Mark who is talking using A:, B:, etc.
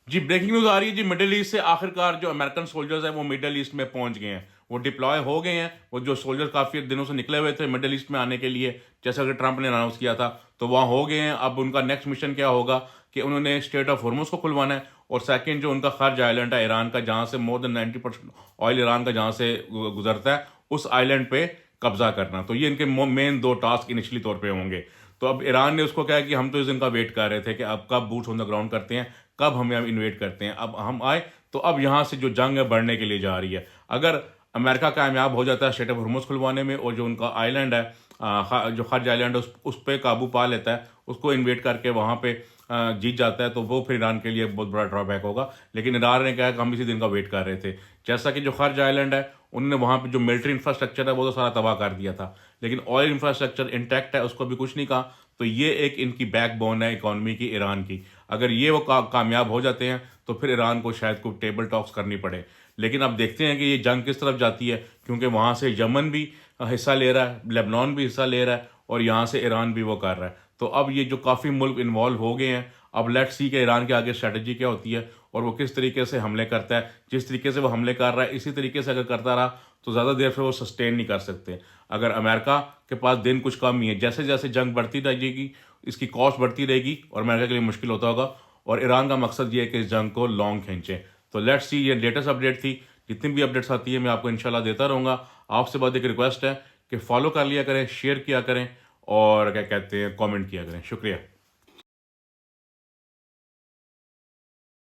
A: जी, breaking news आ रही है जी middle east से आखिरकार जो अमेरिकन सोल्जर्स हैं वो मिडल ईस्ट में पहुँच गए हैं। वो डिप्लॉय हो गए हैं, वो जो सोल्जर काफ़ी दिनों से निकले हुए थे मिडल ईस्ट में आने के लिए, जैसा कि ट्रंप ने अनाउंस किया था, तो वहाँ हो गए हैं। अब उनका नेक्स्ट मिशन क्या होगा कि उन्होंने स्ट्रेट ऑफ हॉर्मुज़ को खुलवाना है और सेकंड जो उनका खर्ज आइलैंड है ईरान का, जहाँ से मोर देन 90% ऑयल ईरान का जहाँ से गुज़रता है, उस आइलैंड पे कब्ज़ा करना। तो ये इनके मेन 2 टास्क इनिशियली तौर पे होंगे। तो अब ईरान ने उसको क्या है कि हम तो इस दिन का वेट कर रहे थे कि अब कब बूट्स ऑन द ग्राउंड करते हैं, कब हमें अब इन्वेड करते हैं। अब हम आए तो अब यहाँ से जो जंग है बढ़ने के लिए जा रही है। अगर अमेरिका कामयाब हो जाता है स्ट्रेट ऑफ हॉर्मुज़ खुलवाने में और जो उनका आइलैंड है जो खर्ज आइलैंड है उस पे काबू पा लेता है, उसको इन्वेड करके वहाँ पे जीत जाता है, तो वो फिर ईरान के लिए बहुत बड़ा ड्रॉबैक होगा। लेकिन ईरान ने कहा कि हम इसी दिन का वेट कर रहे थे। जैसा कि जो खर्ज आइलैंड है, उन्होंने वहाँ पे जो मिलिट्री इंफ्रास्ट्रक्चर है वो तो सारा तबाह कर दिया था, लेकिन ऑयल इंफ्रास्ट्रक्चर इंटैक्ट है, उसको भी कुछ नहीं कहा। तो ये एक इनकी बैकबोन है इकॉनमी की ईरान की। अगर ये वो कामयाब हो जाते हैं तो फिर ईरान को शायद कोई टेबल टॉक्स करनी पड़े। लेकिन अब देखते हैं कि ये जंग किस तरफ जाती है, क्योंकि वहाँ से यमन भी हिस्सा ले रहा है, लेबनान भी हिस्सा ले रहा है और यहाँ से ईरान भी वो कर रहा है। तो अब ये जो काफ़ी मुल्क इन्वॉल्व हो गए हैं, अब लेट्स सी कि ईरान के आगे स्ट्रैटेजी क्या होती है और वो किस तरीके से हमले करता है। जिस तरीके से वो हमले कर रहा है इसी तरीके से अगर करता रहा तो ज़्यादा देर फिर वो सस्टेन नहीं कर सकते। अगर अमेरिका के पास दिन कुछ कम ही है, जैसे जैसे जंग बढ़ती रहेगी इसकी कॉस्ट बढ़ती रहेगी और अमेरिका के लिए मुश्किल होता होगा। और ईरान का मकसद ये है कि इस जंग को लॉन्ग खींचे। तो लेट्स सी, ये लेटेस्ट अपडेट थी। जितनी भी अपडेट्स आती है मैं आपको इंशाल्लाह देता रहूँगा। आपसे बस एक रिक्वेस्ट है कि फॉलो कर लिया करें, शेयर किया करें और क्या कहते हैं कमेंट किया करें। शुक्रिया।